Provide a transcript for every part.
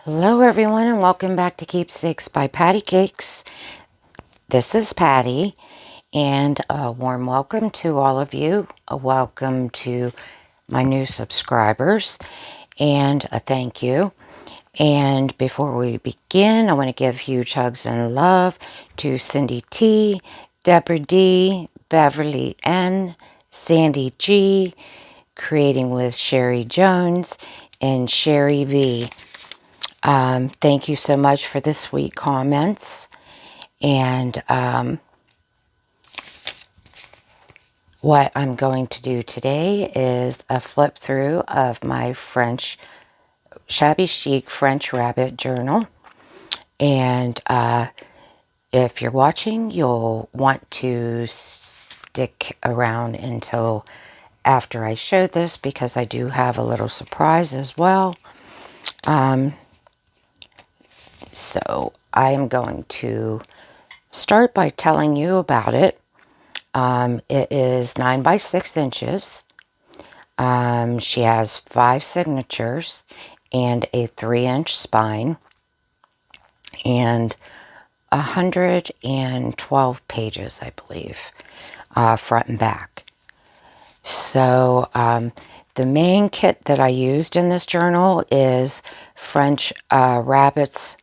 Hello everyone and welcome back to Keepsakes by Pattycakes. This is Patty and a warm welcome to all of you. A welcome to my new subscribers and a thank you. And before we begin, I want to give huge hugs and love to Cindy T, Deborah D, Beverly N, Sandy G, Creating with Sherry Jones, and Sherry V. Thank you so much for the sweet comments. And what I'm going to do today is a flip through of my Shabby Chic French Rabbit journal. And if you're watching, you'll want to stick around until after I show this because I do have a little surprise as well. So I am going to start by telling you about it. It is 9 by 6 inches. She has 5 signatures and a 3-inch spine and 112 pages, I believe, front and back. So the main kit that I used in this journal is French rabbits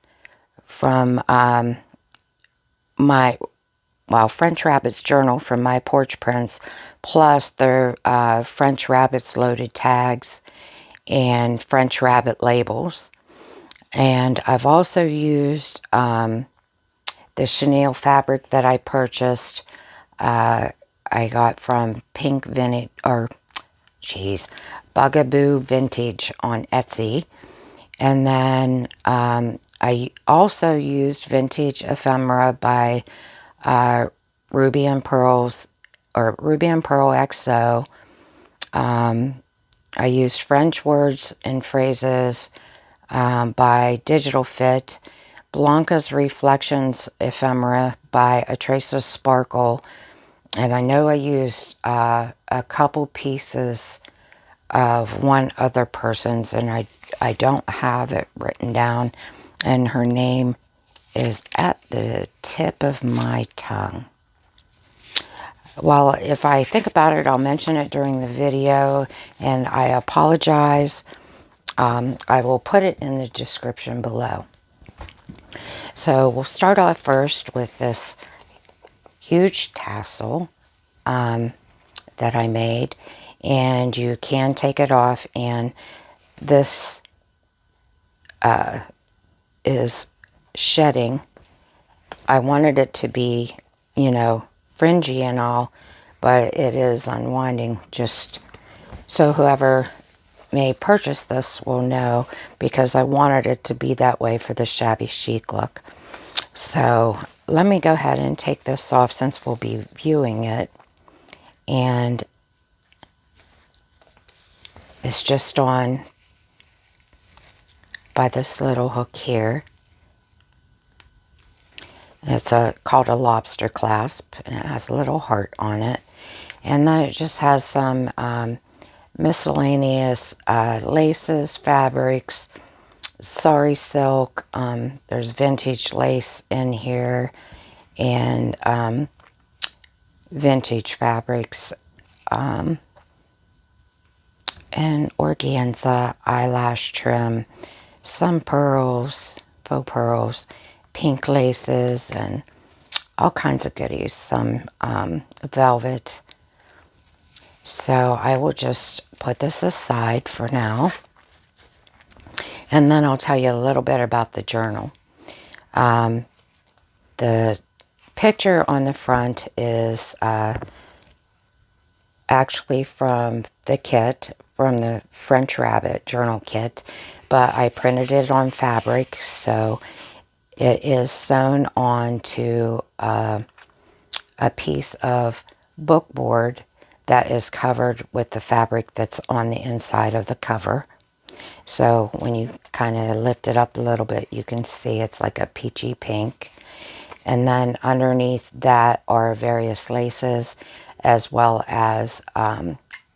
from French Rabbits journal from my porch prints, plus their French Rabbits loaded tags and French Rabbit labels. And I've also used the chenille fabric that I purchased. I got from Bugaboo Vintage on Etsy. And then I also used Vintage Ephemera by Ruby and Pearl XO. I used French Words and Phrases by Digital Fit, Blanca's Reflections Ephemera by A Trace of Sparkle, and I know I used a couple pieces of one other person's, and I don't have it written down, and her name is at the tip of my tongue. Well, if I think about it, I'll mention it during the video, and I apologize. I will put it in the description below. So we'll start off first with this huge tassel that I made, and you can take it off, and this is shedding. I wanted it to be, fringy and all, but it is unwinding, just so whoever may purchase this will know, because I wanted it to be that way for the shabby chic look. So let me go ahead and take this off since we'll be viewing it. And it's just on by this little hook here. It's called a lobster clasp, and it has a little heart on it. And then it just has some miscellaneous laces, fabrics, sari silk. There's vintage lace in here, and vintage fabrics, and organza, eyelash trim, some pearls, faux pearls, pink laces, and all kinds of goodies, some velvet. So I will just put this aside for now, and then I'll tell you a little bit about the journal. The picture on the front is actually from the kit, from the French Rabbit journal kit, but I printed it on fabric, so it is sewn onto a piece of bookboard that is covered with the fabric that's on the inside of the cover. So when you kind of lift it up a little bit, you can see it's like a peachy pink. And then underneath that are various laces, as well as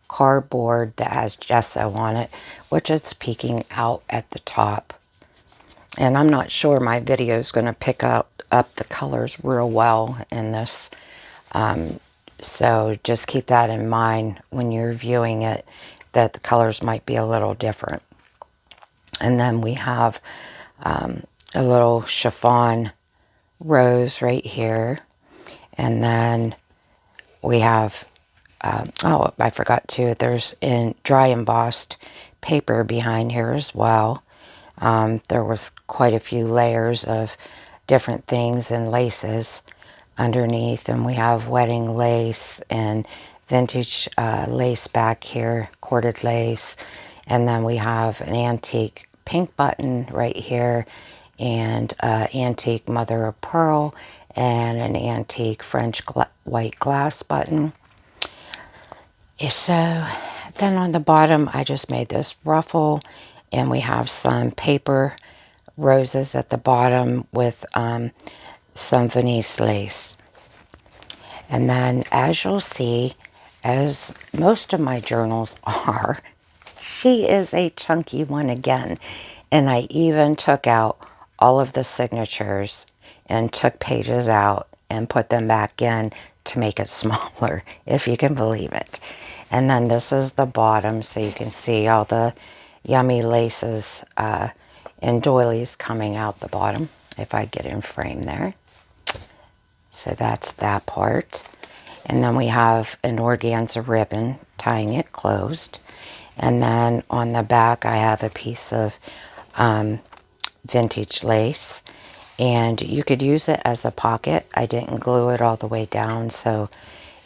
cardboard that has gesso on it, which it's peeking out at the top. And I'm not sure my video is going to pick up the colors real well in this. So just keep that in mind when you're viewing it, that the colors might be a little different. And then we have a little chiffon rose right here. And then we have, oh, I forgot to, there's in dry embossed paper behind here as well. There was quite a few layers of different things and laces underneath, and we have wedding lace and vintage lace back here, corded lace, and then we have an antique pink button right here, and antique mother of pearl, and an antique French white glass button. So then on the bottom, I just made this ruffle, and we have some paper roses at the bottom with some Venice lace. And then, as you'll see, as most of my journals are, she is a chunky one again. And I even took out all of the signatures and took pages out and put them back in to make it smaller, if you can believe it. And then this is the bottom, so you can see all the yummy laces and doilies coming out the bottom, if I get in frame there. So that's that part. And then we have an organza ribbon tying it closed. And then on the back, I have a piece of vintage lace. And you could use it as a pocket. I didn't glue it all the way down. So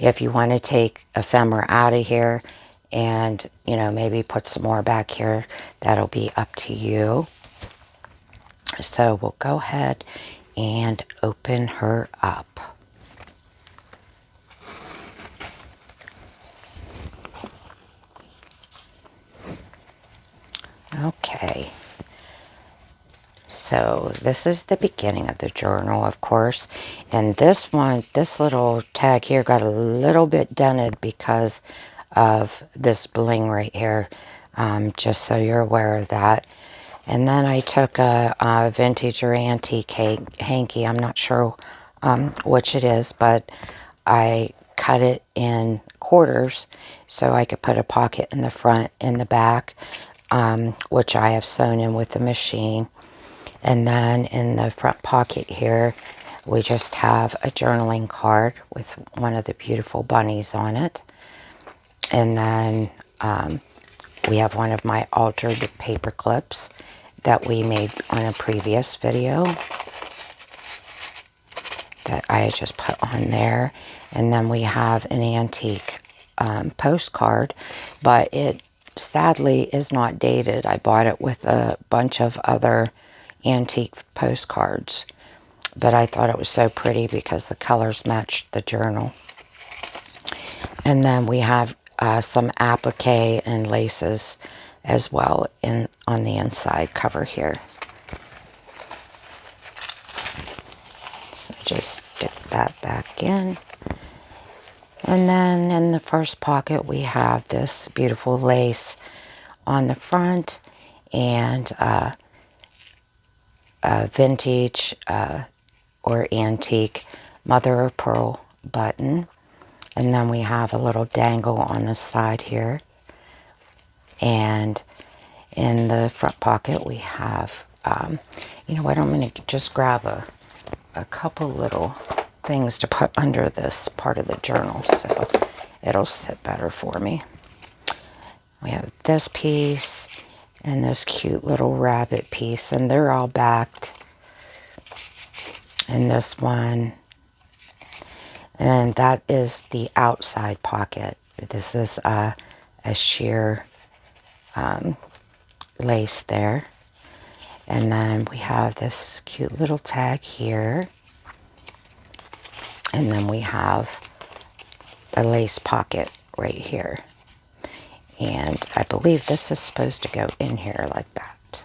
if you want to take ephemera out of here and, you know, maybe put some more back here, that'll be up to you. So we'll go ahead and open her up. Okay, so this is the beginning of the journal, of course, and this one, this little tag here got a little bit dented because of this bling right here, just so you're aware of that. And then I took a vintage or antique hanky, I'm not sure which it is, but I cut it in quarters so I could put a pocket in the front and the back, which I have sewn in with the machine. And then in the front pocket here, we just have a journaling card with one of the beautiful bunnies on it. And then we have one of my altered paper clips that we made on a previous video that I just put on there. And then we have an antique postcard, but it sadly is not dated. I bought it with a bunch of other antique postcards, but I thought it was so pretty because the colors matched the journal. And then we have some applique and laces as well on the inside cover here. So just stick that back in. And then in the first pocket, we have this beautiful lace on the front and a vintage or antique mother of pearl button. And then we have a little dangle on the side here. And in the front pocket, we have, you know what, I'm going to just grab a couple little things to put under this part of the journal so it'll sit better for me. We have this piece and this cute little rabbit piece, and they're all backed. And this one, and that is the outside pocket. This is a sheer lace there. And then we have this cute little tag here. And then we have a lace pocket right here. And I believe this is supposed to go in here like that.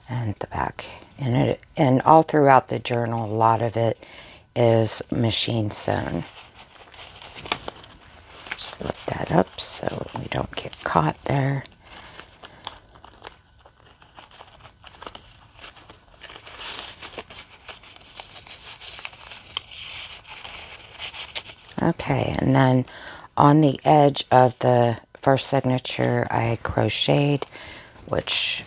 And the back. And all throughout the journal, a lot of it is machine sewn. Just lift that up so we don't get caught there. Okay, and then on the edge of the first signature, I crocheted, which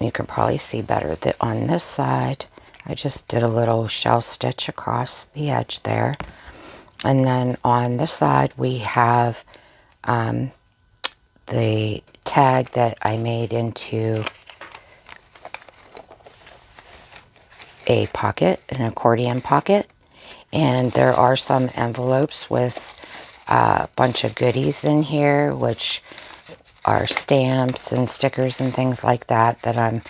you can probably see better that on this side. I just did a little shell stitch across the edge there. And then on this side, we have the tag that I made into a pocket, an accordion pocket. And there are some envelopes with a bunch of goodies in here, which are stamps and stickers and things like that that I'm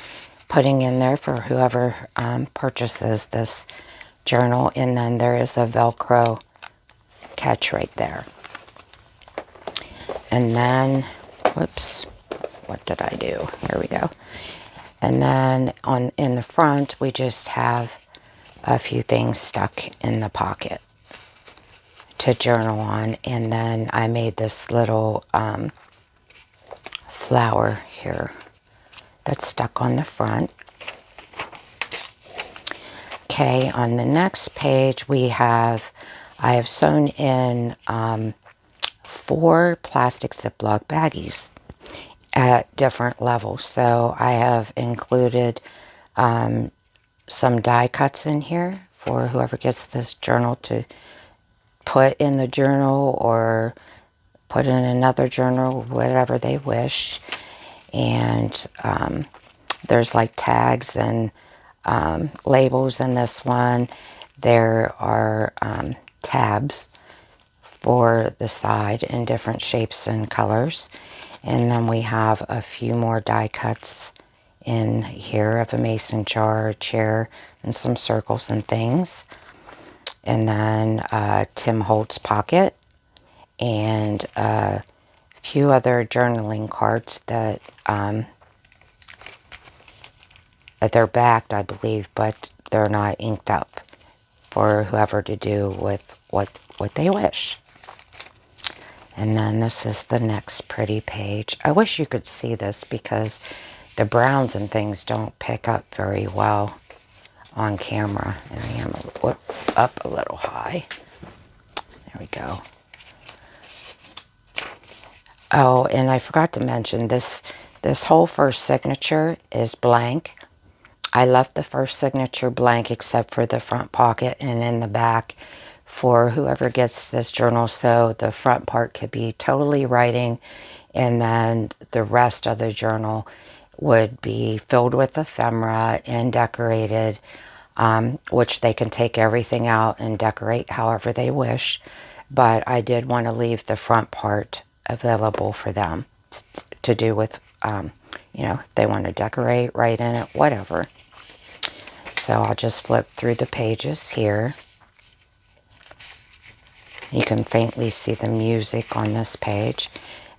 putting in there for whoever purchases this journal. And then there is a Velcro catch right there. And then, whoops, what did I do? Here we go. And then in the front, we just have a few things stuck in the pocket to journal on. And then I made this little flower here that's stuck on the front. Okay, on the next page I have sewn in 4 plastic Ziploc baggies at different levels. So I have included some die cuts in here for whoever gets this journal to put in the journal or put in another journal, whatever they wish. And there's like tags and labels in this one. There are tabs for the side in different shapes and colors. And then we have a few more die cuts in here of a mason jar, a chair, and some circles and things. And then Tim Holtz pocket and a few other journaling cards that they're backed, I believe, but they're not inked up for whoever to do with what they wish. And then this is the next pretty page. I wish you could see this because the browns and things don't pick up very well on camera. And I am up a little high. There we go. Oh, and I forgot to mention this whole first signature is blank. I left the first signature blank except for the front pocket and in the back for whoever gets this journal, so the front part could be totally writing, and then the rest of the journal would be filled with ephemera and decorated, which they can take everything out and decorate however they wish. But I did want to leave the front part available for them to do with, if they want to decorate, write in it, whatever. So I'll just flip through the pages here. You can faintly see the music on this page.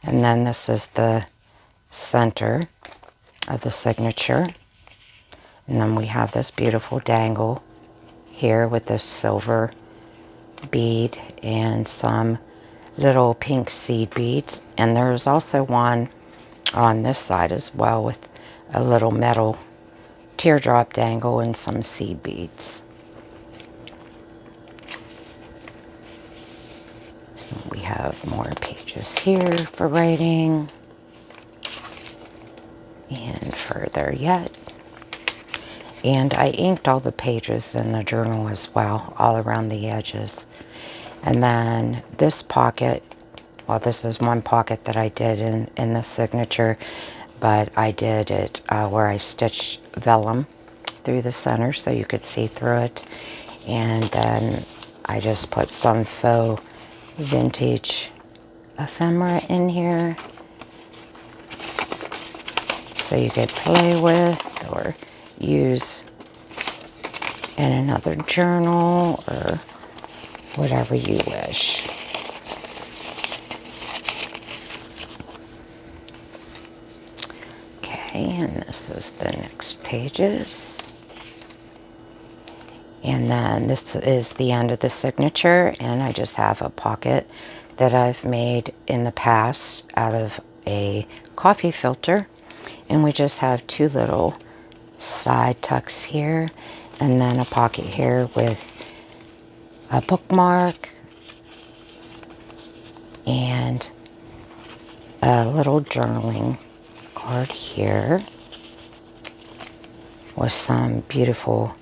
And then this is the center of the signature. And then we have this beautiful dangle here with this silver bead and some little pink seed beads. And there's also one on this side as well with a little metal teardrop dangle and some seed beads. So we have more pages here for writing. And further yet. And I inked all the pages in the journal as well, all around the edges. And then this pocket, well, this is one pocket that I did in the signature, but I did it where I stitched vellum through the center so you could see through it. And then I just put some faux vintage ephemera in here so you could play with or use in another journal or whatever you wish. Okay, and this is the next pages. And then this is the end of the signature, and I just have a pocket that I've made in the past out of a coffee filter. And we just have 2 little side tucks here, and then a pocket here with a bookmark, a little journaling card here with some beautiful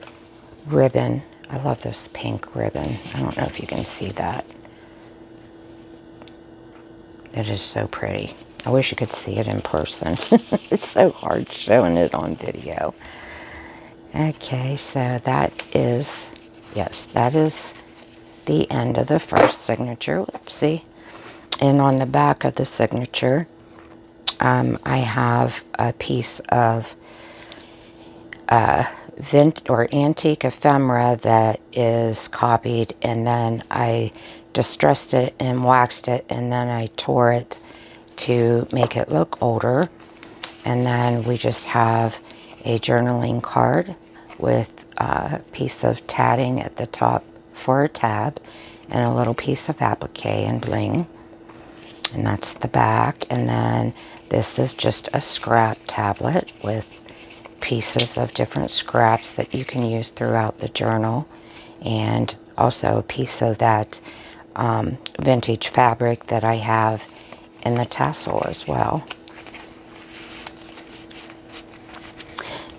ribbon. I love this pink ribbon. I don't know if you can see that. It is so pretty. I wish you could see it in person. It's so hard showing it on video. Okay, so that is, yes, that is the end of the first signature. Oopsie. And on the back of the signature, I have a piece of antique ephemera that is copied, and then I distressed it and waxed it, and then I tore it to make it look older. And then we just have a journaling card with a piece of tatting at the top for a tab and a little piece of applique and bling. And that's the back. And then this is just a scrap tablet with pieces of different scraps that you can use throughout the journal, and also a piece of that vintage fabric that I have in the tassel as well.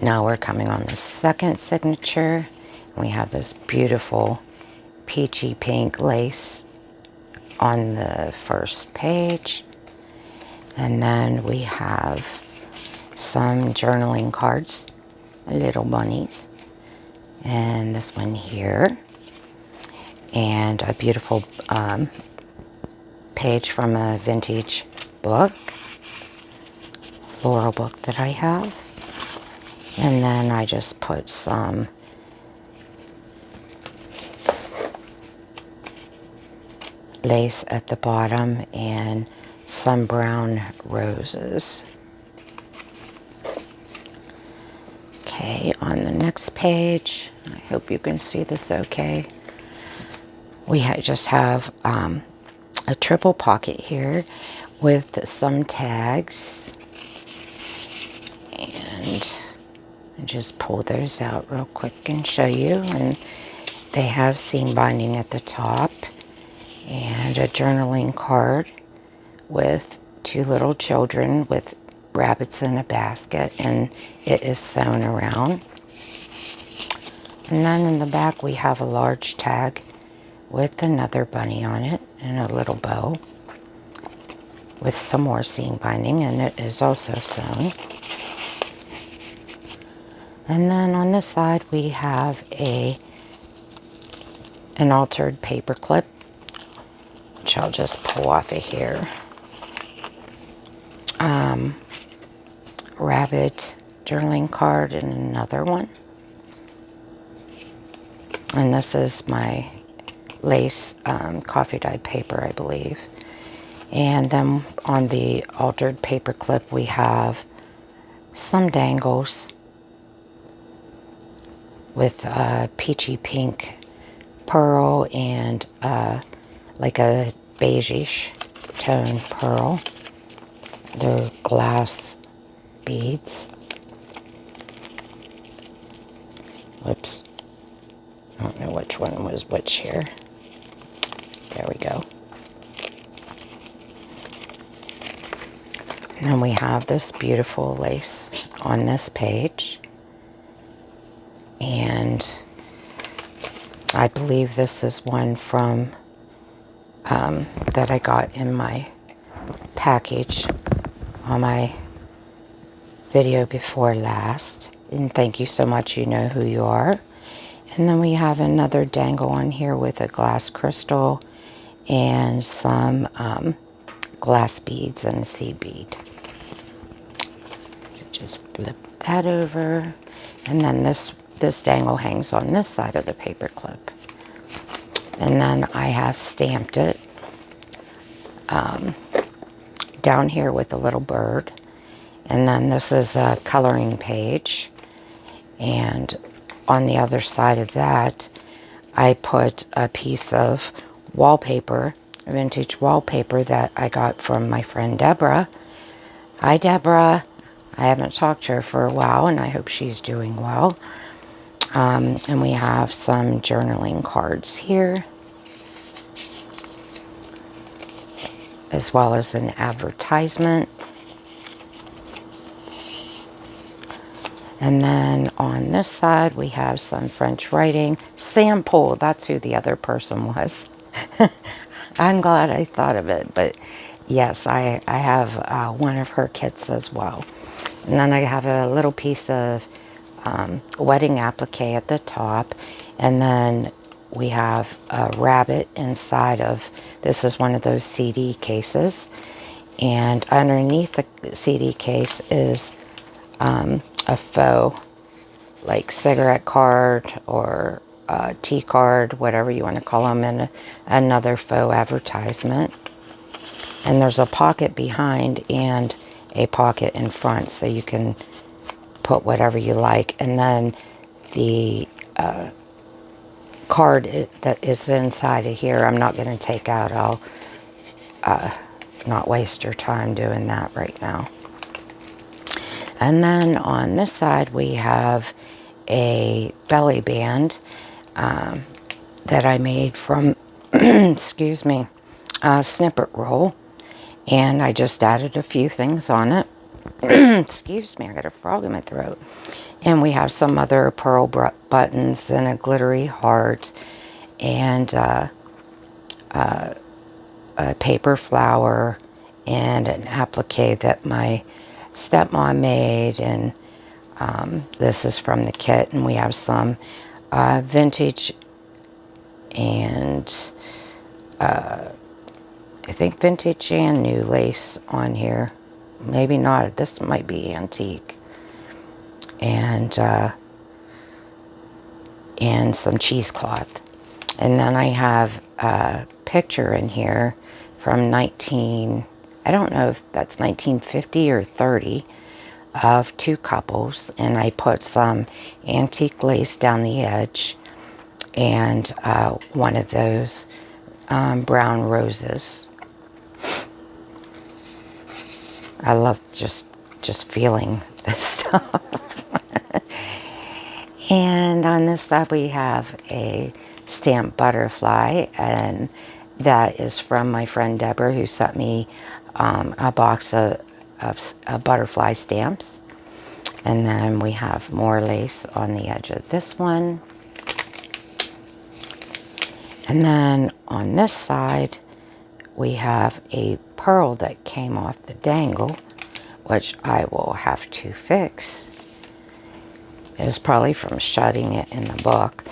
Now we're coming on the second signature. We have this beautiful peachy pink lace on the first page. And then we have some journaling cards, little bunnies. And this one here. And a beautiful page from a vintage book, floral book that I have. And then I just put some lace at the bottom and some brown roses. Okay, on the next page, I hope you can see this okay. We just have a triple pocket here with some tags. And just pull those out real quick and show you. And they have seam binding at the top, and a journaling card with two little children with rabbits in a basket, and it is sewn around. And then in the back we have a large tag with another bunny on it and a little bow with some more seam binding, and it is also sewn. And then on this side we have an altered paper clip, which I'll just pull off of here. Rabbit journaling card and another one. And this is my lace coffee dyed paper, I believe. And then on the altered paper clip we have some dangles with peachy pink pearl and like a beigeish tone pearl. They're glass beads. Whoops. I don't know which one was which here. There we go. And then we have this beautiful lace on this page. And I believe this is one from that I got in my package on my video before last. And thank you so much, you know who you are. And then we have another dangle on here with a glass crystal and some glass beads and a seed bead. Just flip that over. And then this dangle hangs on this side of the paper clip. And then I have stamped it down here with a little bird. And then this is a coloring page. And on the other side of that, I put a piece of wallpaper, vintage wallpaper that I got from my friend Deborah. Hi, Deborah. I haven't talked to her for a while, and I hope she's doing well. And we have some journaling cards here. as well as an advertisement. And then on this side, we have some French writing. Sample, that's who the other person was. I'm glad I thought of it, but yes, I have one of her kits as well. And then I have a little piece of wedding applique at the top, and then we have a rabbit inside of, this is one of those CD cases, and underneath the CD case is a faux, like cigarette card or tea card, whatever you want to call them, and another faux advertisement. And there's a pocket behind and a pocket in front, so you can put whatever you like. And then the card that is inside of here, I'm not going to take out. I'll not waste your time doing that right now. And then on this side, we have a belly band that I made from, excuse me, a snippet roll. And I just added a few things on it. Excuse me, I got a frog in my throat. And we have some other pearl buttons and a glittery heart and a paper flower and an applique that my stepmom made. And this is from the kit. And we have some vintage and I think vintage and new lace on here. Maybe not. This might be antique. And some cheesecloth. And then I have a picture in here from I don't know if that's 1950 or 30, of two couples. And I put some antique lace down the edge and one of those brown roses. I love just feeling this stuff. And on this side we have a stamped butterfly, and that is from my friend Deborah, who sent me a box of butterfly stamps. And then we have more lace on the edge of this one. And then on this side we have a pearl that came off the dangle, which I will have to fix. It was probably from shutting it in the book.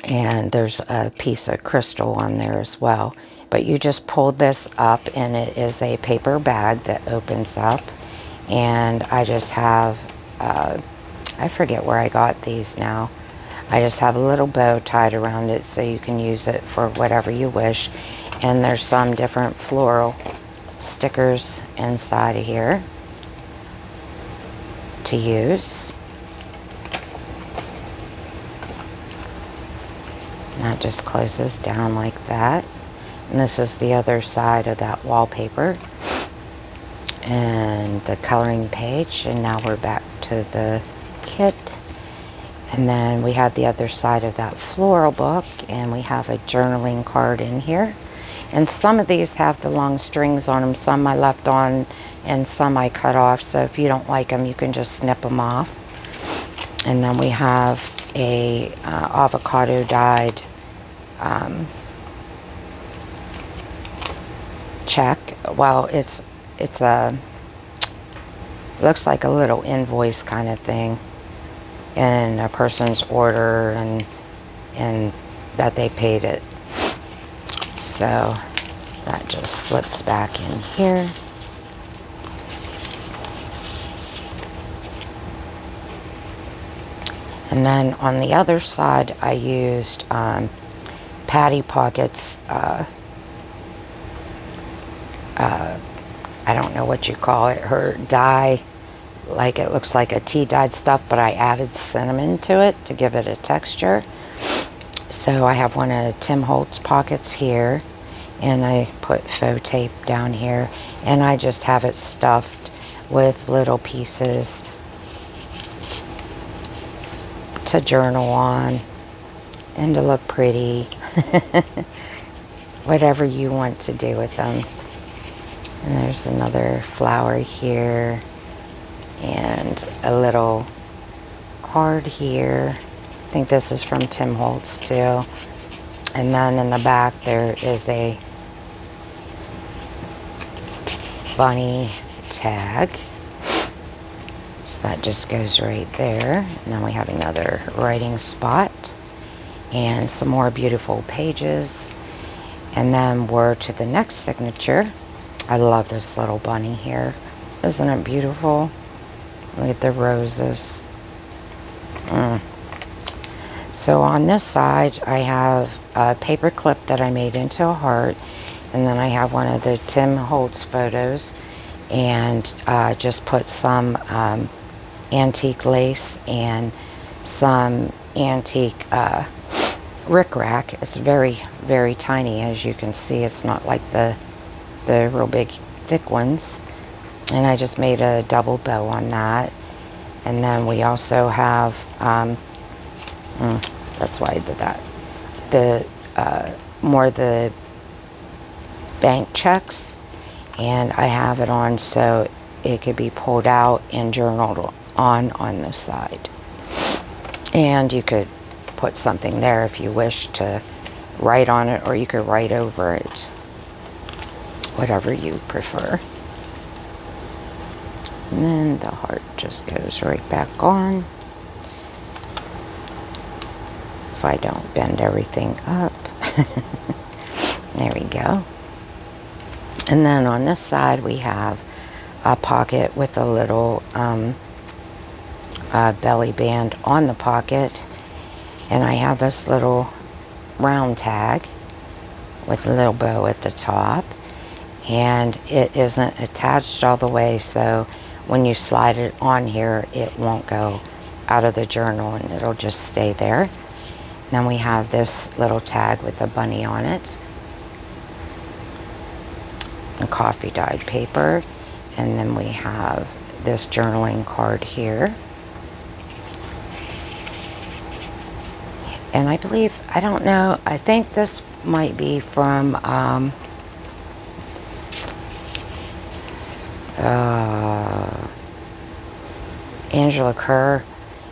And there's a piece of crystal on there as well. But you just pull this up, and it is a paper bag that opens up. And I just have, I forget where I got these now. I just have a little bow tied around it so you can use it for whatever you wish. And there's some different floral stickers inside of here to use. And that just closes down like that. And this is the other side of that wallpaper and the coloring page. And now we're back to the kit. And then we have the other side of that floral book, and we have a journaling card in here. And some of these have the long strings on them. Some I left on and some I cut off. So if you don't like them, you can just snip them off. And then we have a avocado dyed check. Well, it's a, looks like a little invoice kind of thing in a person's order, and that they paid it. So that just slips back in here. And then on the other side, I used Patty Pockets. I don't know what you call it. Her dye, like it looks like a tea dyed stuff, but I added cinnamon to it to give it a texture. So I have one of Tim Holtz pockets here, and I put faux tape down here, and I just have it stuffed with little pieces to journal on and to look pretty. Whatever you want to do with them. And there's another flower here and a little card here. I think this is from Tim Holtz too. And then in the back there is a bunny tag. So that just goes right there. And then we have another writing spot and some more beautiful pages. And then we're to the next signature. I love this little bunny here. Isn't it beautiful? Look at the roses. So on this side, I have a paper clip that I made into a heart. And then I have one of the Tim Holtz photos. And just put some antique lace and some antique rickrack. It's very, very tiny, as you can see. It's not like the real big thick ones. And I just made a double bow on that. And then we also have that's why I did that, the bank checks, and I have it on so it could be pulled out and journaled on this side. And you could put something there if you wish to write on it, or you could write over it, whatever you prefer. And then the heart just goes right back on. If I don't bend everything up. There we go. And then on this side we have a pocket with a little belly band on the pocket. And I have this little round tag with a little bow at the top. And it isn't attached all the way, so when you slide it on here, it won't go out of the journal and it'll just stay there. Then we have this little tag with a bunny on it, and coffee dyed paper. And then we have this journaling card here. And I believe, I don't know, I think this might be from Angela Kerr,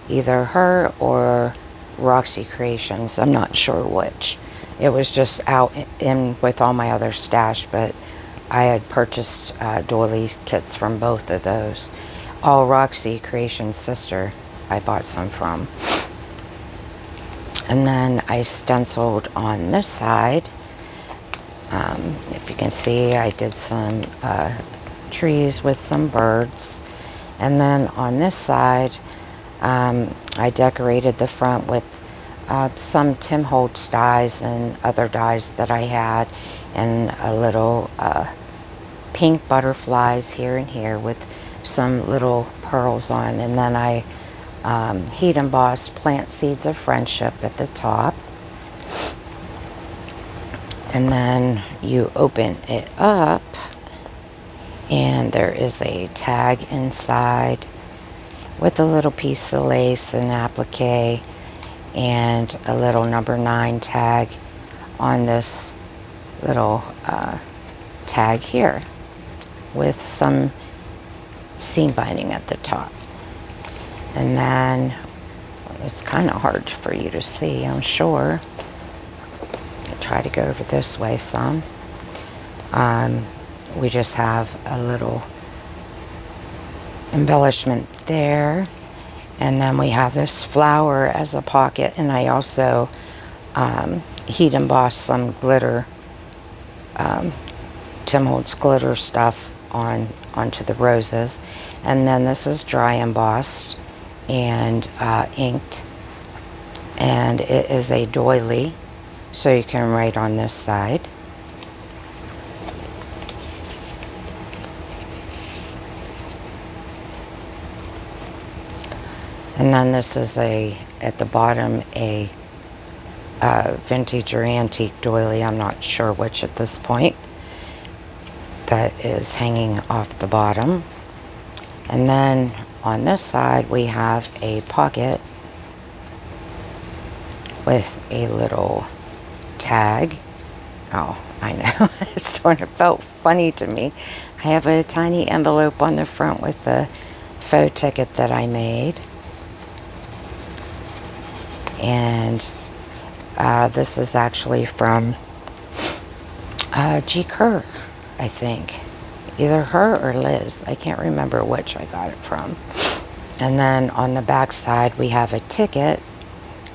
either her or Roxy Creations. I'm not sure which. It was just out in with all my other stash, but I had purchased doily kits from both of those. All Roxy Creations' sister I bought some from. And then I stenciled on this side. If you can see, I did some trees with some birds. And then on this side, I decorated the front with some Tim Holtz dies and other dies that I had, and a little pink butterflies here and here with some little pearls on. And then I heat embossed Plant Seeds of Friendship at the top. And then you open it up and there is a tag inside with a little piece of lace and applique and a little number 9 tag on this little tag here with some seam binding at the top. And then it's kind of hard for you to see, I'm sure. I'll try to go over this way some. We just have a little embellishment there, and then we have this flower as a pocket, and I also heat embossed some glitter, Tim Holtz glitter stuff onto the roses. And then this is dry embossed and inked, and it is a doily, so you can write on this side. And then this is at the bottom, a vintage or antique doily, I'm not sure which at this point, that is hanging off the bottom. And then on this side we have a pocket with a little tag. Oh, I know, it sort of felt funny to me. I have a tiny envelope on the front with the faux ticket that I made. And this is actually from G. Kerr, I think. Either her or Liz. I can't remember which I got it from. And then on the back side we have a ticket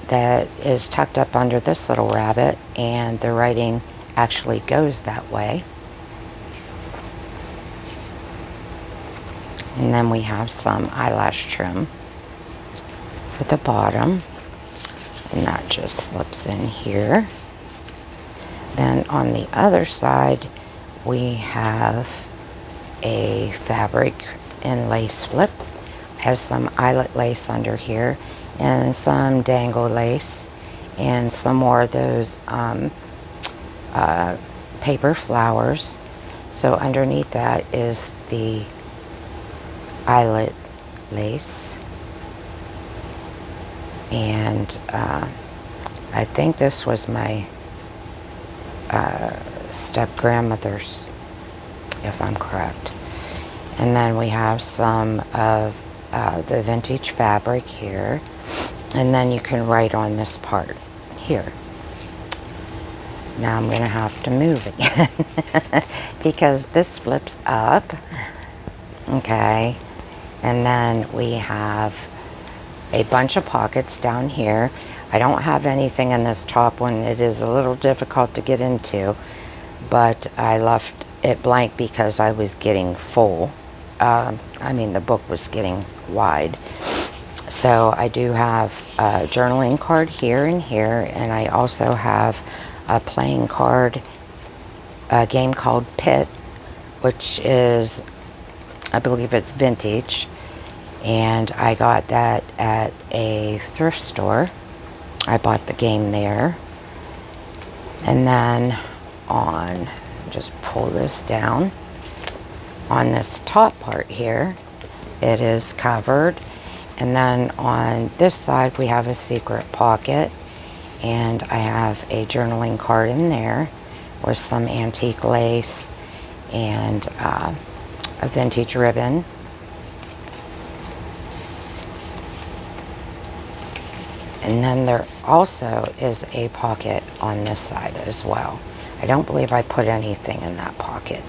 that is tucked up under this little rabbit, and the writing actually goes that way. And then we have some eyelash trim for the bottom, and that just slips in here. Then on the other side we have a fabric and lace flip. I have some eyelet lace under here and some dangle lace and some more of those paper flowers. So underneath that is the eyelet lace, and I think this was my step-grandmother's, if I'm correct. And then we have some of the vintage fabric here, and then you can write on this part here. Now I'm going to have to move again because this flips up. Okay, and then we have a bunch of pockets down here. I don't have anything in this top one. It is a little difficult to get into, but I left it blank because I was getting full. I mean, the book was getting wide. So I do have a journaling card here and here, and I also have a playing card, a game called Pit, which is, I believe it's vintage, and I got that at a thrift store. I bought the game there. And then on, just pull this down, on this top part here, it is covered. And then on this side we have a secret pocket, and I have a journaling card in there with some antique lace and a vintage ribbon. And then there also is a pocket on this side as well. I don't believe I put anything in that pocket,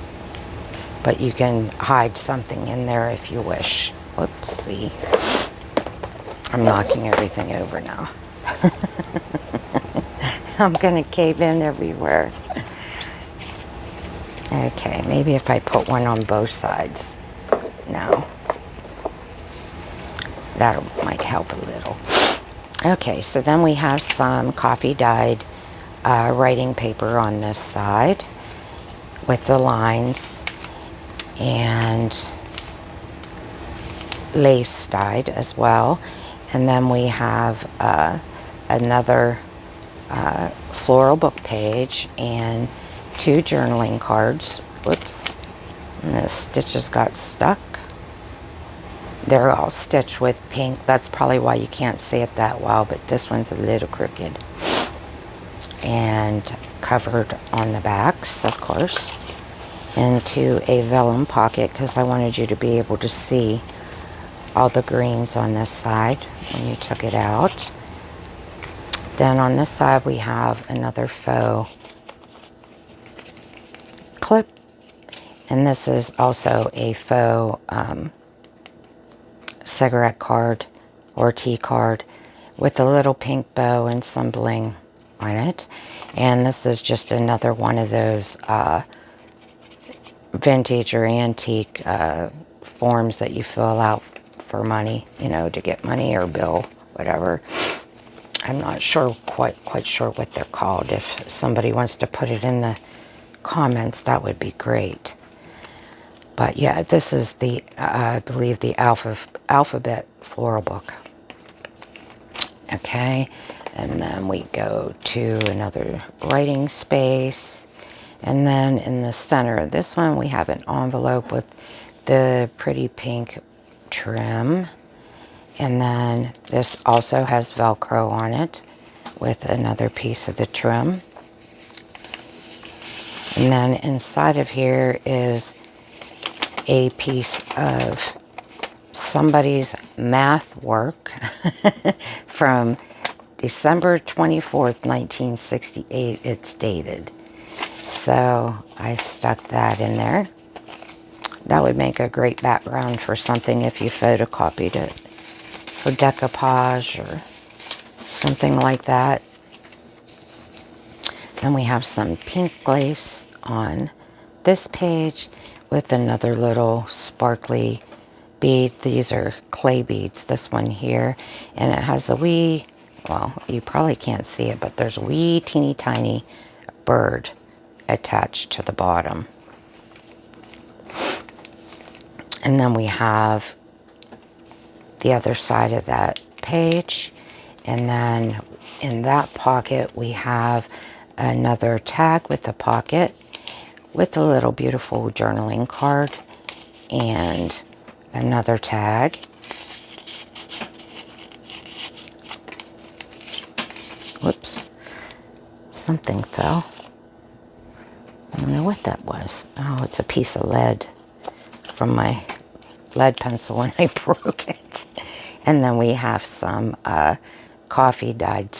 but you can hide something in there if you wish. Whoopsie. I'm knocking everything over now. I'm gonna cave in everywhere. Okay, maybe if I put one on both sides. No. That might help a little. Okay, so then we have some coffee dyed writing paper on this side with the lines, and lace dyed as well. And then we have another floral book page and two journaling cards. Whoops, and the stitches got stuck. They're all stitched with pink. That's probably why you can't see it that well, but this one's a little crooked. And covered on the backs, of course, into a vellum pocket because I wanted you to be able to see all the greens on this side when you took it out. Then on this side we have another faux clip, and this is also a faux cigarette card or tea card with a little pink bow and some bling on it. And this is just another one of those vintage or antique forms that you fill out for money, you know, to get money or bill, whatever. I'm not sure, quite sure what they're called. If somebody wants to put it in the comments, that would be great. But yeah, this is the, I believe, the alphabet floral book. Okay, and then we go to another writing space. And then in the center of this one, we have an envelope with the pretty pink trim. And then this also has Velcro on it with another piece of the trim. And then inside of here is a piece of somebody's math work from December 24th, 1968. It's dated. So I stuck that in there. That would make a great background for something if you photocopied it for decoupage or something like that. And we have some pink lace on this page with another little sparkly bead. These are clay beads, this one here. And it has a wee, well, you probably can't see it, but there's a wee teeny tiny bird attached to the bottom. And then we have the other side of that page. And then in that pocket, we have another tag with a pocket with a little beautiful journaling card and another tag. Whoops, something fell. I don't know what that was. Oh, it's a piece of lead from my lead pencil when I broke it. And then we have some coffee dyed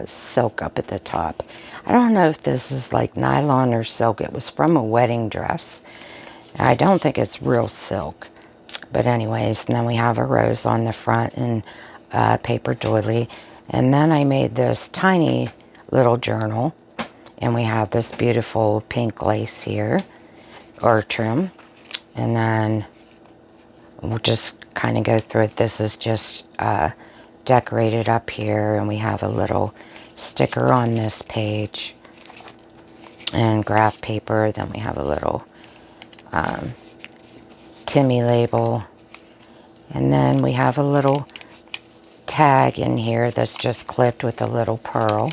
silk up at the top. I don't know if this is like nylon or silk. It was from a wedding dress. I don't think it's real silk. But anyways, and then we have a rose on the front and paper doily. And then I made this tiny little journal. And we have this beautiful pink lace here, or trim. And then we'll just kind of go through it. This is just decorated up here, and we have a little sticker on this page and graph paper. Then we have a little Timmy label, and then we have a little tag in here that's just clipped with a little pearl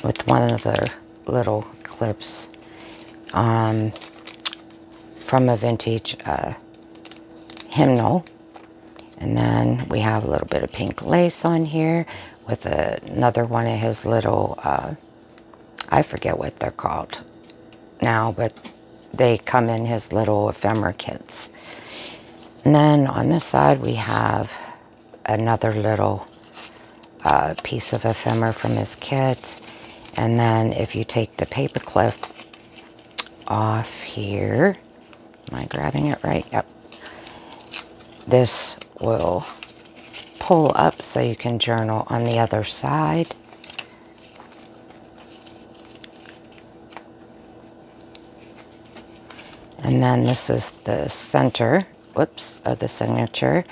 with one of the little clips from a vintage hymnal. And then we have a little bit of pink lace on here with another one of his little, I forget what they're called now, but they come in his little ephemera kits. And then on this side we have another little piece of ephemera from his kit. And then if you take the paper clip off here, am I grabbing it right? Yep. This will pull up so you can journal on the other side. And then this is the center, whoops, of the signature.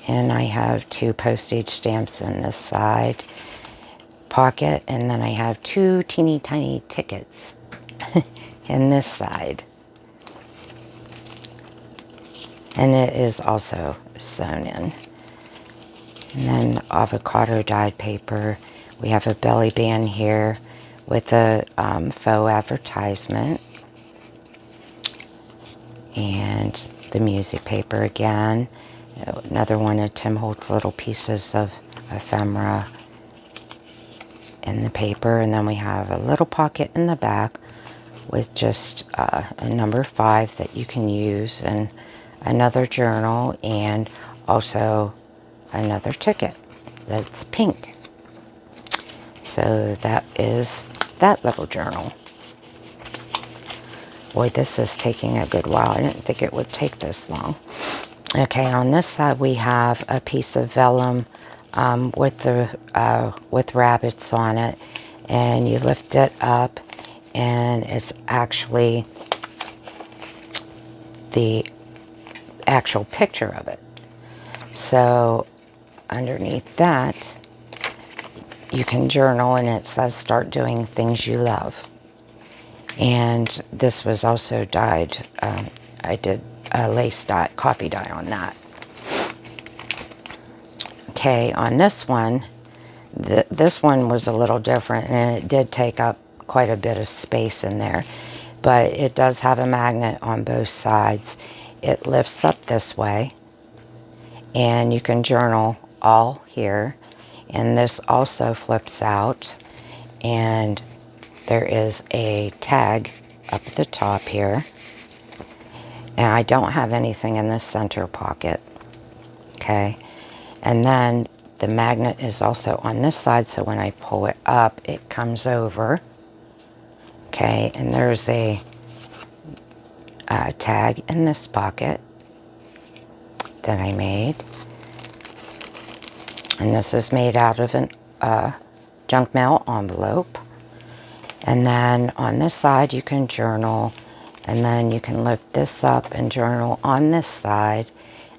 And I have 2 postage stamps in this side pocket. And then I have 2 teeny tiny tickets in this side. And it is also sewn in. And then avocado dyed paper. We have a belly band here with a faux advertisement. And the music paper again. Another one of Tim Holt's little pieces of ephemera in the paper. And then we have a little pocket in the back with just a number 5 that you can use, and another journal, and also another ticket that's pink. So that is that little journal. Boy, this is taking a good while. I didn't think it would take this long. Okay, on this side we have a piece of vellum with rabbits on it, and you lift it up, and it's actually the actual picture of it. So underneath that you can journal, and it says start doing things you love. And this was also dyed. I did a lace dye, coffee dye on that. Okay, on this one, this one was a little different, and it did take up quite a bit of space in there. But it does have a magnet on both sides. It lifts up this way, and you can journal all here. And this also flips out, and there is a tag up at the top here. And I don't have anything in the center pocket. Okay. And then the magnet is also on this side, so when I pull it up, it comes over. Okay, and there's a tag in this pocket that I made. And this is made out of an junk mail envelope. And then on this side you can journal, and then you can lift this up and journal on this side,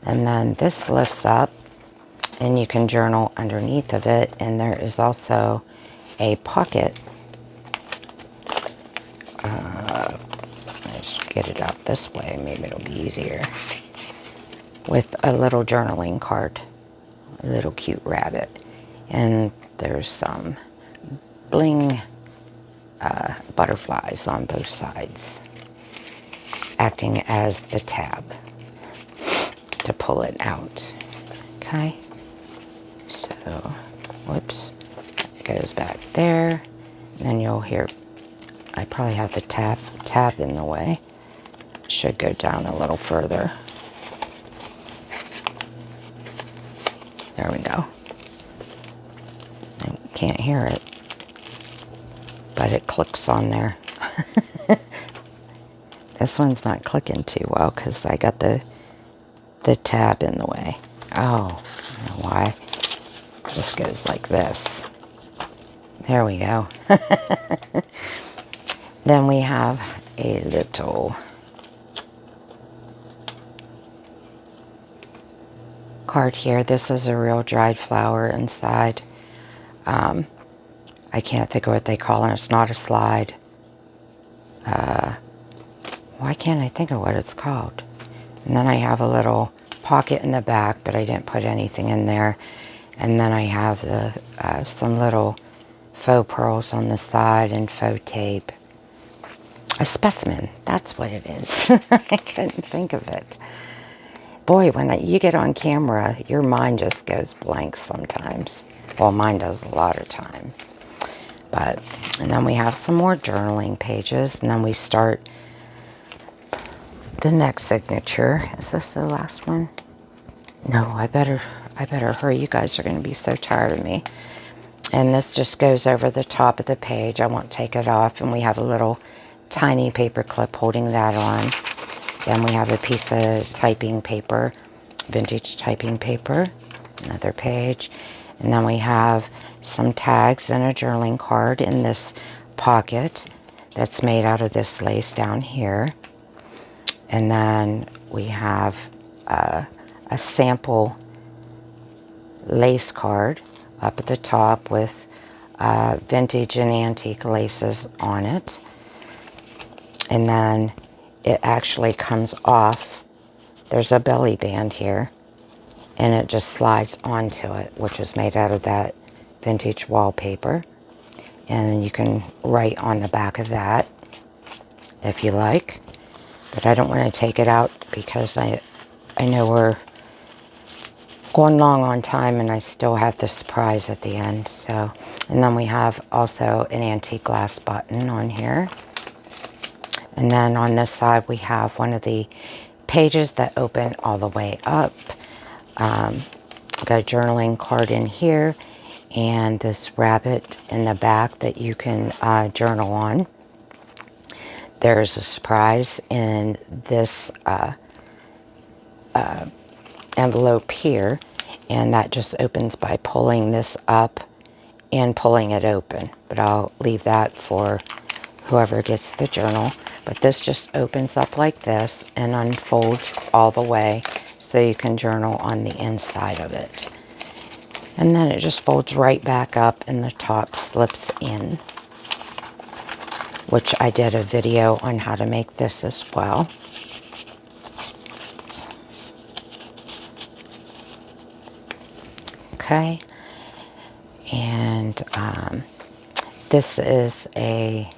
and then this lifts up and you can journal underneath of it. And there is also a pocket. Let's get it out this way, maybe it'll be easier, with a little journaling card, a little cute rabbit. And there's some bling butterflies on both sides, acting as the tab to pull it out. Okay, so whoops, it goes back there, and then you'll hear I probably have the tab in the way. Should go down a little further. There we go. I can't hear it, but it clicks on there. This one's not clicking too well because I got the tab in the way. Oh, I don't know why. This goes like this. There we go. Then we have a little card here. This is a real dried flower inside. I can't think of what they call it. It's not a slide. Why can't I think of what it's called? And then I have a little pocket in the back, but I didn't put anything in there. And then I have the some little faux pearls on the side and faux tape. A specimen, that's what it is. I couldn't think of it. Boy, when you get on camera, your mind just goes blank sometimes. Well, mine does a lot of time. And then we have some more journaling pages, and then we start the next signature. Is this the last one? No, I better hurry. You guys are going to be so tired of me. And this just goes over the top of the page. I won't take it off. And we have a little tiny paper clip holding that on. Then we have a piece of typing paper, vintage typing paper, another page. And then we have some tags and a journaling card in this pocket that's made out of this lace down here. And then we have a sample lace card up at the top with vintage and antique laces on it. And then it actually comes off. There's a belly band here, and it just slides onto it, which is made out of that vintage wallpaper. And then you can write on the back of that if you like. But I don't want to take it out because I know we're going long on time, and I still have the surprise at the end. So, and then we have also an antique glass button on here. And then on this side we have one of the pages that open all the way up. Got a journaling card in here, and this rabbit in the back that you can journal on. There's a surprise in this envelope here, and that just opens by pulling this up and pulling it open. But I'll leave that for whoever gets the journal. But this just opens up like this and unfolds all the way, so you can journal on the inside of it. And then it just folds right back up, and the top slips in, which I did a video on how to make this as well. Okay, and this is a,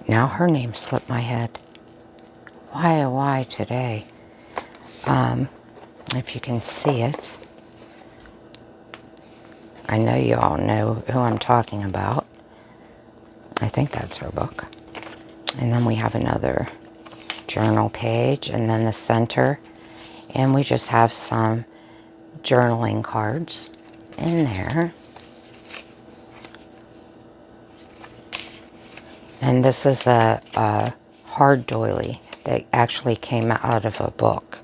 now her name slipped my head. Why, oh, why today? If you can see it. I know you all know who I'm talking about. I think that's her book. And then we have another journal page, and then the center. And we just have some journaling cards in there. And this is a hard doily that actually came out of a book.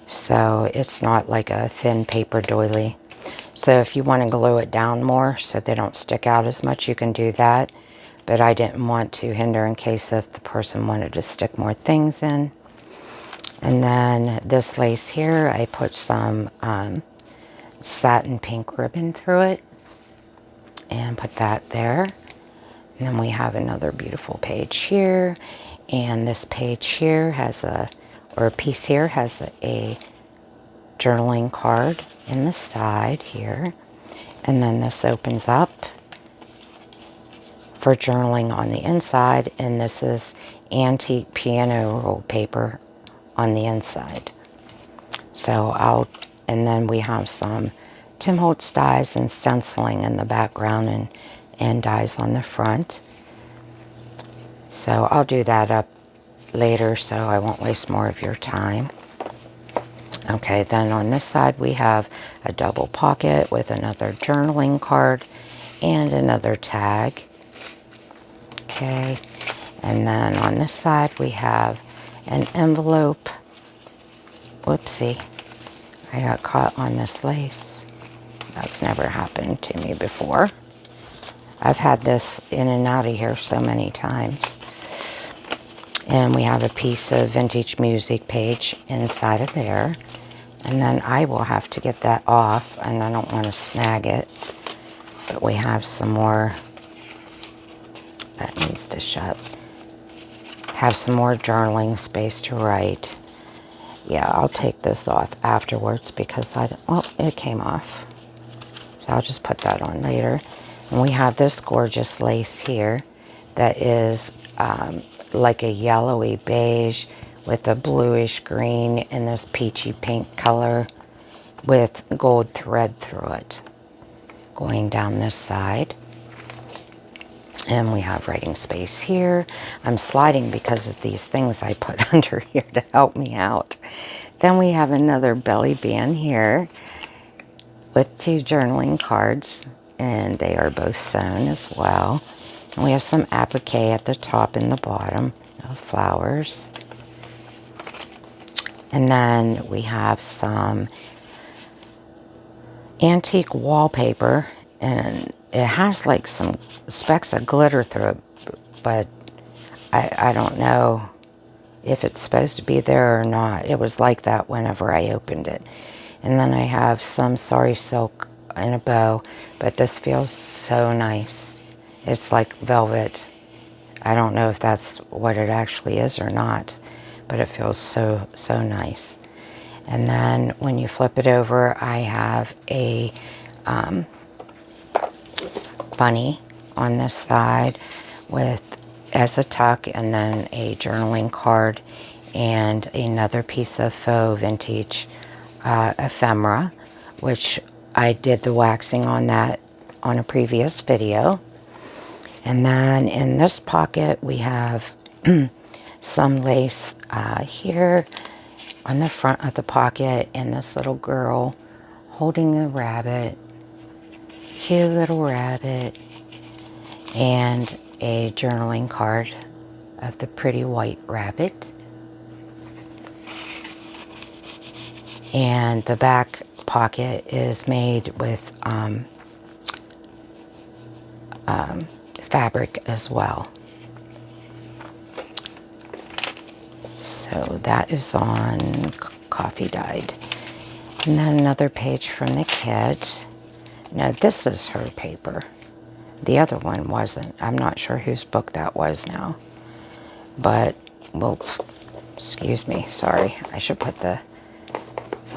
So it's not like a thin paper doily. So if you want to glue it down more so they don't stick out as much, you can do that. But I didn't want to hinder in case if the person wanted to stick more things in. And then this lace here, I put some satin pink ribbon through it and put that there. And then we have another beautiful page here. And this page here has a piece here has a journaling card in the side here. And then this opens up for journaling on the inside. And this is antique piano roll paper on the inside. So and then we have some Tim Holtz dies and stenciling in the background and dies on the front. So I'll do that up later so I won't waste more of your time. Okay, then on this side we have a double pocket with another journaling card and another tag. Okay, and then on this side we have an envelope. Whoopsie, I got caught on this lace. That's never happened to me before. I've had this in and out of here so many times. And we have a piece of vintage music page inside of there. And then I will have to get that off, and I don't want to snag it. But we have some more. That needs to shut. Have some more journaling space to write. Yeah, I'll take this off afterwards because it came off. So I'll just put that on later. And we have this gorgeous lace here that is like a yellowy beige with a bluish green and this peachy pink color with gold thread through it going down this side. And we have writing space here. I'm sliding because of these things I put under here to help me out. Then we have another belly band here with 2 journaling cards, and they are both sewn as well. And we have some applique at the top and the bottom of flowers. And then we have some antique wallpaper, and it has like some specks of glitter through it, but I don't know if it's supposed to be there or not. It was like that whenever I opened it. And then I have some sari silk in a bow, but this feels so nice. It's like velvet. I don't know if that's what it actually is or not, but it feels so nice. And then when you flip it over, I have a bunny on this side as a tuck, and then a journaling card and another piece of faux vintage ephemera, which I did the waxing on that on a previous video. And then in this pocket we have some lace here on the front of the pocket, and this little girl holding a rabbit, cute little rabbit, and a journaling card of the pretty white rabbit. And the back pocket is made with fabric as well. So that is on coffee dyed. And then another page from the kids. Now this is her paper. The other one wasn't. I'm not sure whose book that was now. But, well, excuse me, sorry. I should put the,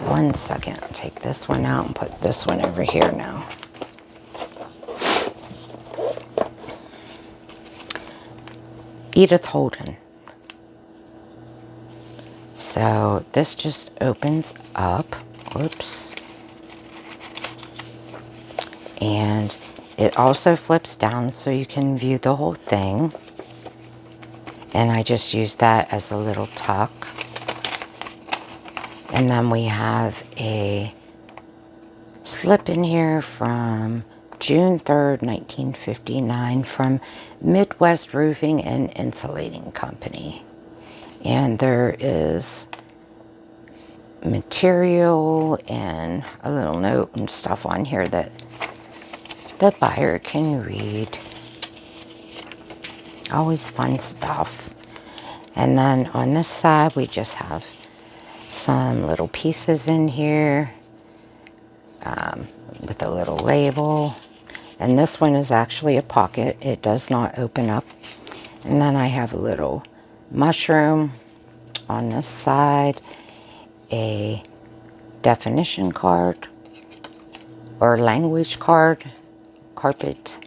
1 second, take this one out and put this one over here now. Edith Holden. So this just opens up. Whoops. And it also flips down so you can view the whole thing. And I just used that as a little tuck. And then we have a slip in here from June 3rd, 1959 from Midwest Roofing and Insulating Company. And there is material and a little note and stuff on here that the buyer can read. Always fun stuff. And then on this side we just have some little pieces in here with a little label. And this one is actually a pocket. It does not open up. And then I have a little mushroom on this side, a definition card or language card, carpet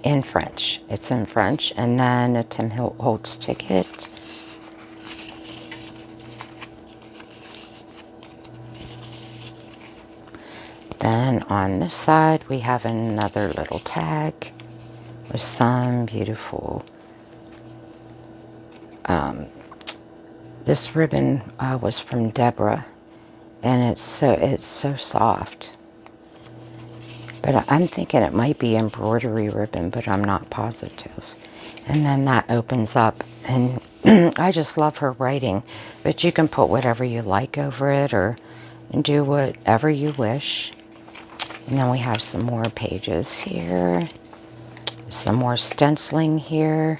in French. It's in French. And then a Tim Holtz ticket. Then on this side we have another little tag with some beautiful, this ribbon was from Deborah, and it's so soft. But I'm thinking it might be embroidery ribbon, but I'm not positive. And then that opens up, and I just love her writing. But you can put whatever you like over it or do whatever you wish. And then we have some more pages here, some more stenciling here.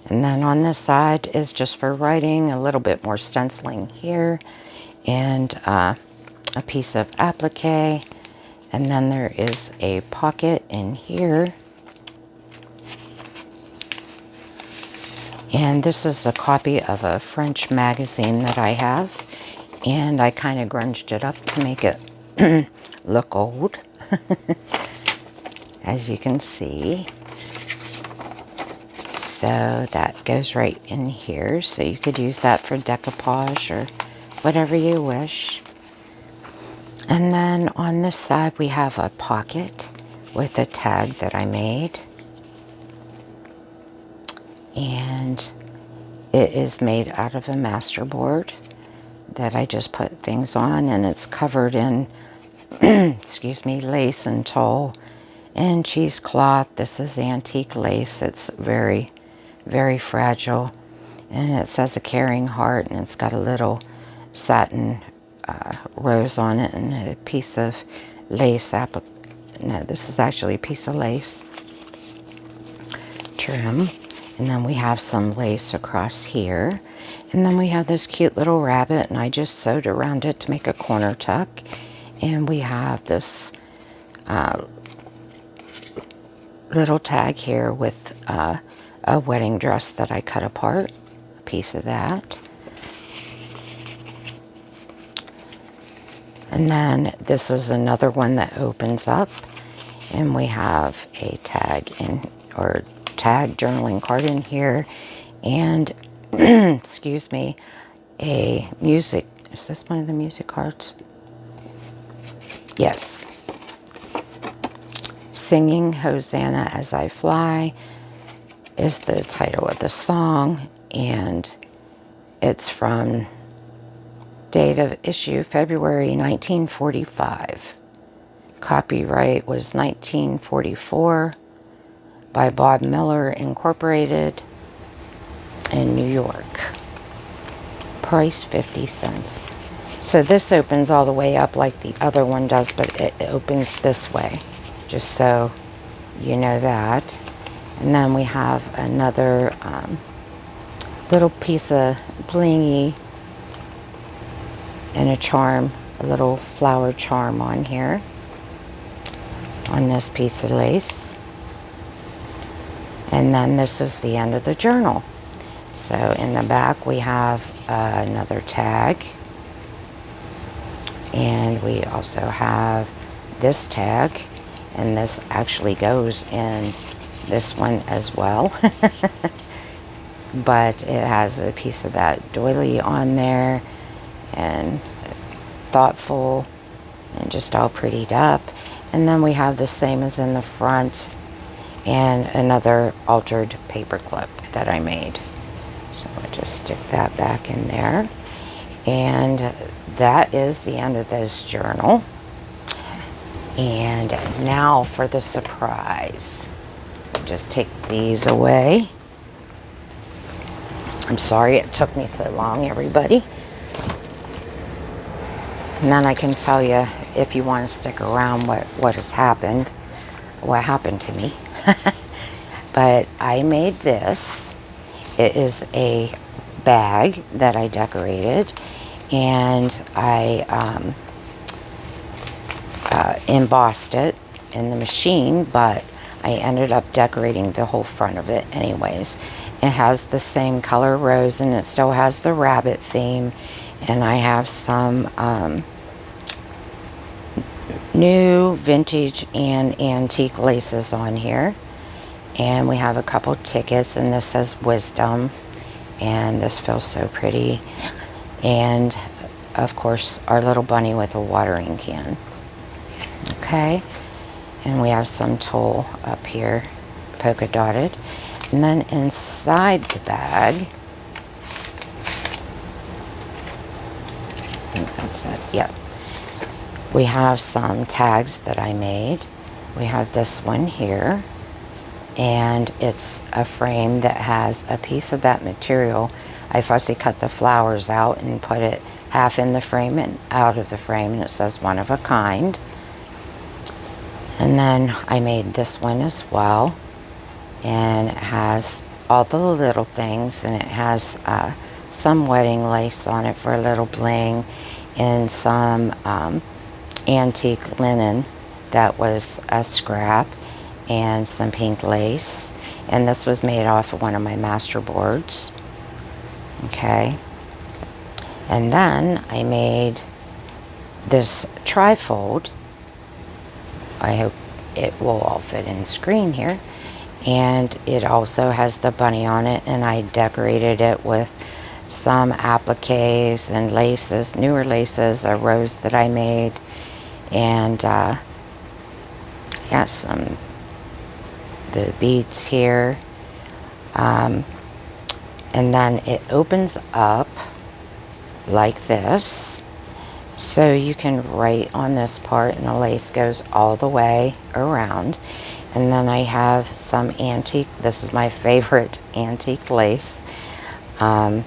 And then on this side is just for writing, a little bit more stenciling here, and a piece of applique. And then there is a pocket in here. And this is a copy of a French magazine that I have. And I kind of grunged it up to make it look old. As you can see. So that goes right in here. So you could use that for decoupage or whatever you wish. And then on this side we have a pocket with a tag that I made. And it is made out of a masterboard that I just put things on, and it's covered in excuse me, lace and tulle and cheesecloth. This is antique lace. It's very, very fragile. And it says a caring heart, and it's got a little satin rose on it and a piece of lace. No, this is actually a piece of lace trim. And then we have some lace across here. And then we have this cute little rabbit, and I just sewed around it to make a corner tuck. And we have this little tag here with a wedding dress that I cut apart, a piece of that. And then this is another one that opens up, and we have a tag or tag journaling card in here, and excuse me, a music. Is this one of the music cards? Yes. Singing Hosanna as I Fly is the title of the song, and it's from date of issue February 1945. Copyright was 1944 by Bob Miller Incorporated in New York. Price 50 cents. So this opens all the way up like the other one does, but it opens this way, just so you know that. And then we have another little piece of blingy and a charm, a little flower charm on here, on this piece of lace. And then this is the end of the journal. So in the back we have another tag. And we also have this tag, and this actually goes in this one as well. But it has a piece of that doily on there, and thoughtful and just all prettied up. And then we have the same as in the front, and another altered paper clip that I made. So I just stick that back in there. And that is the end of this journal. And now for the surprise. Just take these away. I'm sorry it took me so long, everybody. And then I can tell you, if you want to stick around, what has happened, what happened to me. But I made this. It is a bag that I decorated, and I embossed it in the machine, but I ended up decorating the whole front of it anyways. It has the same color rose, and it still has the rabbit theme, and I have some new vintage and antique laces on here, and we have a couple tickets, and this says wisdom, and this feels so pretty, and of course our little bunny with a watering can. Okay, and we have some tulle up here, polka dotted, and then inside the bag, I think that's it, yep, we have some tags that I made. We have this one here, and it's a frame that has a piece of that material. I fussy cut the flowers out and put it half in the frame and out of the frame, and it says one of a kind. And then I made this one as well, and it has all the little things, and it has some wedding lace on it for a little bling, and some antique linen that was a scrap, and some pink lace, and this was made off of one of my master boards. Okay, and then I made this trifold. I hope it will all fit in screen here, and it also has the bunny on it, and I decorated it with some appliques and laces, newer laces, a rose that I made, and yeah, some the beads here, and then it opens up like this, so you can write on this part, and the lace goes all the way around. And then I have some antique, this is my favorite antique lace, and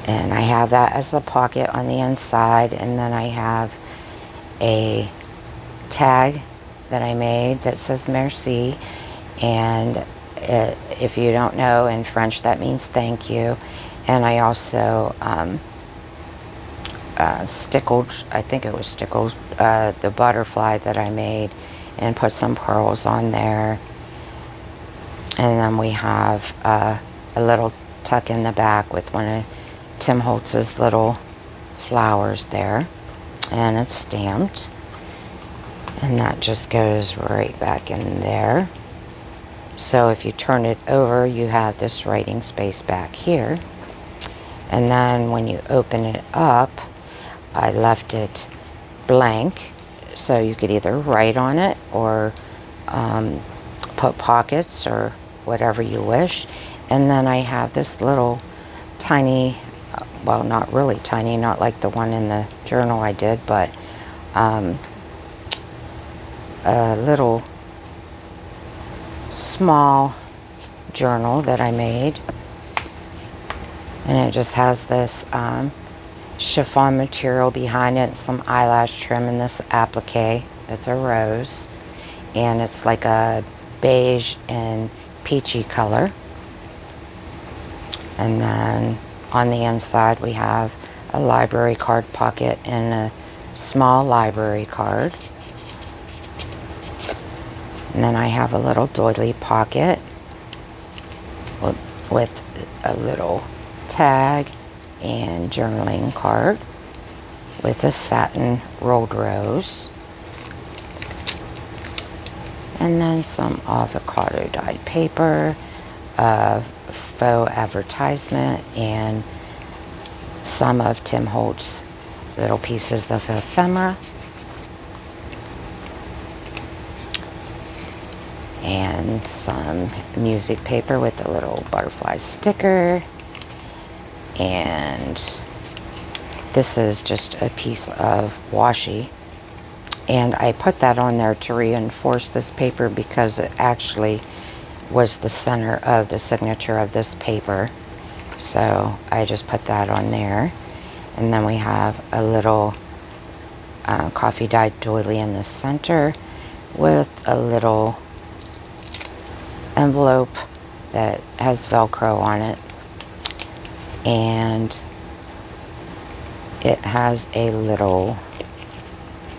I have that as a pocket on the inside. And then I have a tag that I made that says merci, and if you don't know, in French that means thank you. And I also stickled, I think it was stickled, the butterfly that I made, and put some pearls on there. And then we have a little tuck in the back with one of Tim Holtz's little flowers there, and it's stamped, and that just goes right back in there. So if you turn it over, you have this writing space back here. And then when you open it up, I left it blank, so you could either write on it or put pockets or whatever you wish. And then I have this little tiny, well, not really tiny, not like the one in the journal I did, but a little small journal that I made, and it just has this chiffon material behind it, some eyelash trim, and this applique. It's a rose, and it's like a beige and peachy color. And then on the inside we have a library card pocket and a small library card. And then I have a little doily pocket with a little tag and journaling card with a satin rolled rose. And then some avocado dyed paper, a faux advertisement, and some of Tim Holtz's little pieces of ephemera. and some music paper with a little butterfly sticker. And this is just a piece of washi. And I put that on there to reinforce this paper because it actually was the center of the signature of this paper. So I just put that on there. And then we have a little coffee dyed doily in the center with a little envelope that has Velcro on it. And it has a little,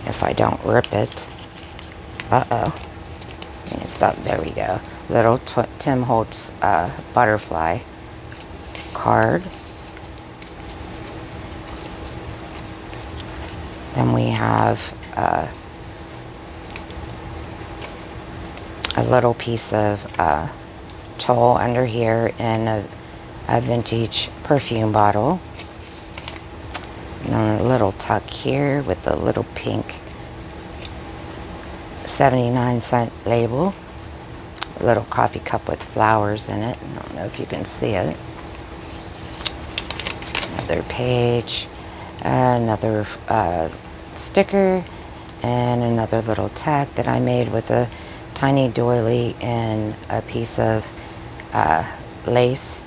if I don't rip it, it's up, there we go, little Tim Holtz butterfly card. Then we have a little piece of tulle under here in a vintage perfume bottle. And then a little tuck here with a little pink 79-cent label. A little coffee cup with flowers in it. I don't know if you can see it. Another page. Another sticker. And another little tag that I made with a tiny doily and a piece of lace.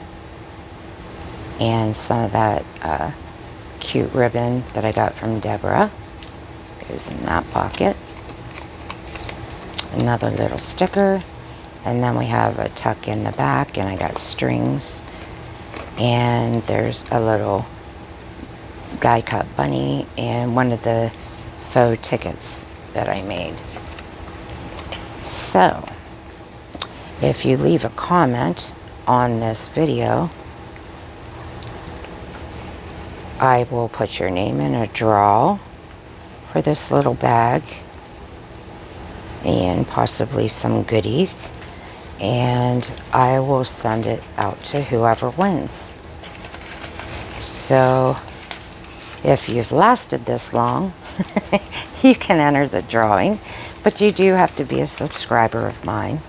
And some of that cute ribbon that I got from Deborah goes in that pocket. Another little sticker, and then we have a tuck in the back, and I got strings, and there's a little die cut bunny and one of the faux tickets that I made. So if you leave a comment on this video, I will put your name in a draw for this little bag and possibly some goodies, and I will send it out to whoever wins. So if you've lasted this long, you can enter the drawing, but you do have to be a subscriber of mine.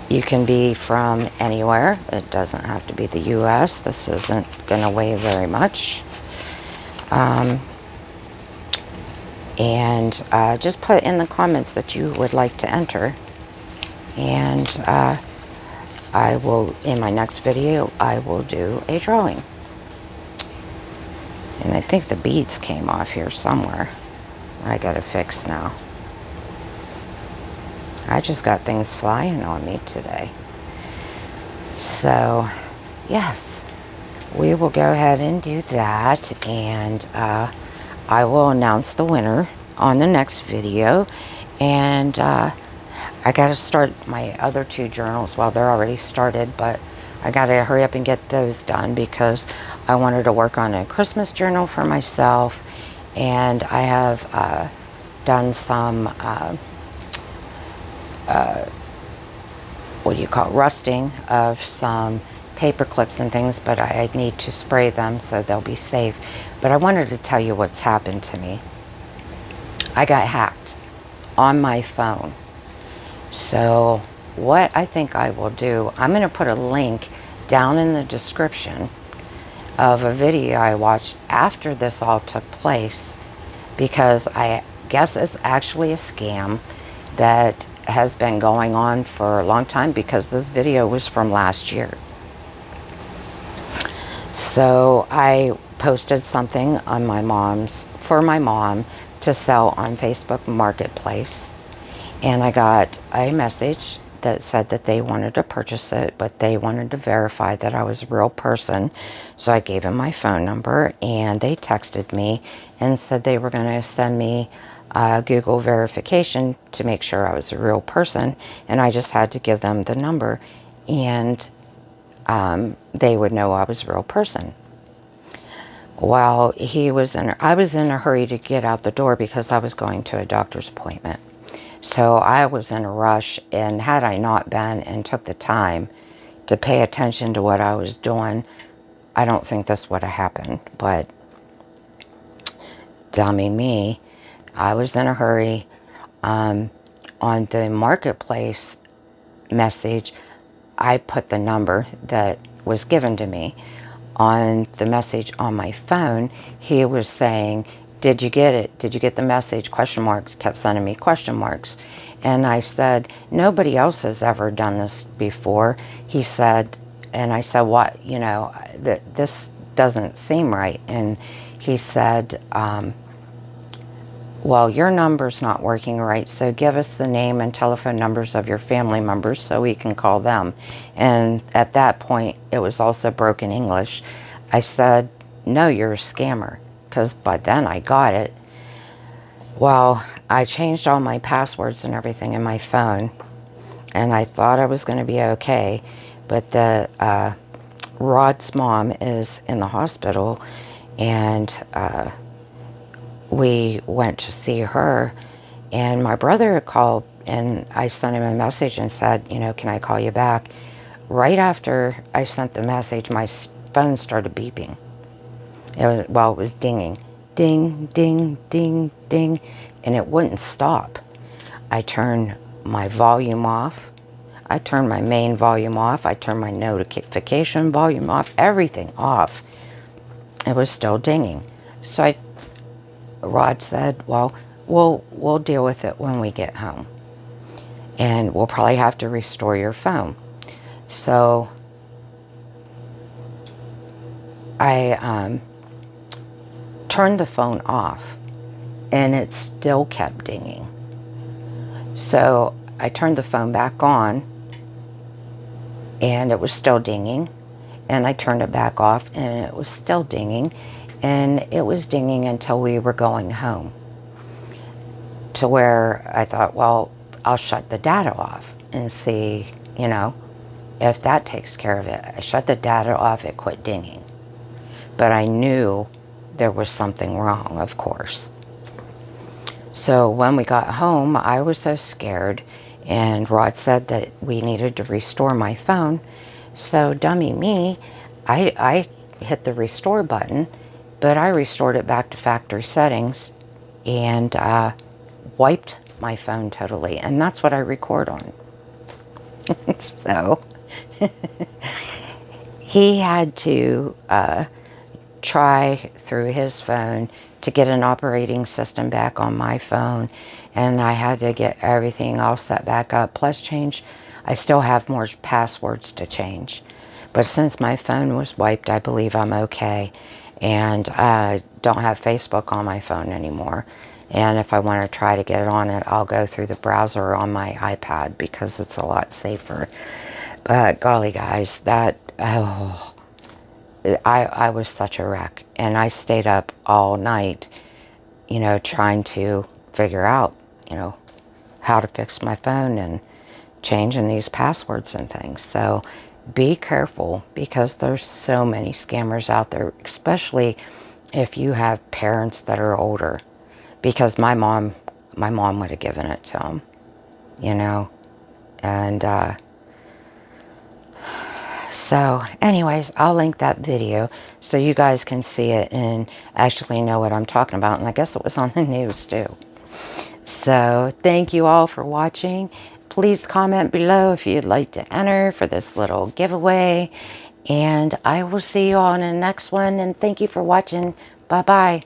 You can be from anywhere. It doesn't have to be the US. This isn't going to weigh very much. And just put in the comments that you would like to enter. And I will, in my next video, I will do a drawing. And I think the beads came off here somewhere. I got to fix now. I just got things flying on me today. So, yes, we will go ahead and do that. And I will announce the winner on the next video. And I got to start my other two journals. Well, they're already started, but I got to hurry up and get those done because I wanted to work on a Christmas journal for myself. And I have done some what do you call it, rusting of some paper clips and things, but I need to spray them so they'll be safe. But I wanted to tell you what's happened to me. I got hacked on my phone. So what I think I will do, I'm going to put a link down in the description of a video I watched after this all took place, because I guess it's actually a scam that has been going on for a long time, because this video was from last year. So I posted something on for my mom to sell on Facebook Marketplace, and I got a message that said that they wanted to purchase it, but they wanted to verify that I was a real person. So I gave them my phone number, and they texted me and said they were going to send me Google verification to make sure I was a real person, and I just had to give them the number, and they would know I was a real person. Well, I was in a hurry to get out the door because I was going to a doctor's appointment. So I was in a rush, and had I not been and took the time to pay attention to what I was doing, I don't think this would have happened. But dummy me, I was in a hurry on the marketplace message, I put the number that was given to me. On the message on my phone, he was saying, did you get it? Did you get the message? Question marks. Kept sending me question marks. And I said, nobody else has ever done this before. He said, and I said, what? You know, this doesn't seem right. And he said, well, your number's not working right, so give us the name and telephone numbers of your family members so we can call them. And at that point, it was also broken English. I said, no, you're a scammer, because by then I got it. Well, I changed all my passwords and everything in my phone, and I thought I was going to be okay, but the Rod's mom is in the hospital, and we went to see her, and my brother called, and I sent him a message and said, you know, can I call you back? Right after I sent the message, my phone started beeping. It was dinging. Ding, ding, ding, ding, and it wouldn't stop. I turned my volume off. I turned my main volume off. I turned my notification volume off, everything off. It was still dinging. So Rod said, well, we'll deal with it when we get home, and we'll probably have to restore your phone. So I turned the phone off, and it still kept dinging. So I turned the phone back on, and it was still dinging, and I turned it back off, and it was still dinging. And it was dinging until we were going home, to where I thought, well, I'll shut the data off and see, you know, if that takes care of it. I shut the data off, it quit dinging. But I knew there was something wrong, of course. So when we got home, I was so scared, and Rod said that we needed to restore my phone. So dummy me, I hit the restore button, but I restored it back to factory settings and wiped my phone totally. And that's what I record on. So he had to try through his phone to get an operating system back on my phone. And I had to get everything all set back up. Plus change, I still have more passwords to change. But since my phone was wiped, I believe I'm okay. And I don't have Facebook on my phone anymore. And if I want to try to get it on it, I'll go through the browser on my iPad because it's a lot safer. But golly guys, that, oh, I was such a wreck. And I stayed up all night, you know, trying to figure out, you know, how to fix my phone and changing these passwords and things. So be careful, because there's so many scammers out there, especially if you have parents that are older, because my mom would have given it to them, you know. And so anyways, I'll link that video so you guys can see it and actually know what I'm talking about. And I guess it was on the news too. So thank you all for watching. Please comment below if you'd like to enter for this little giveaway. And I will see you all in the next one. And thank you for watching. Bye-bye.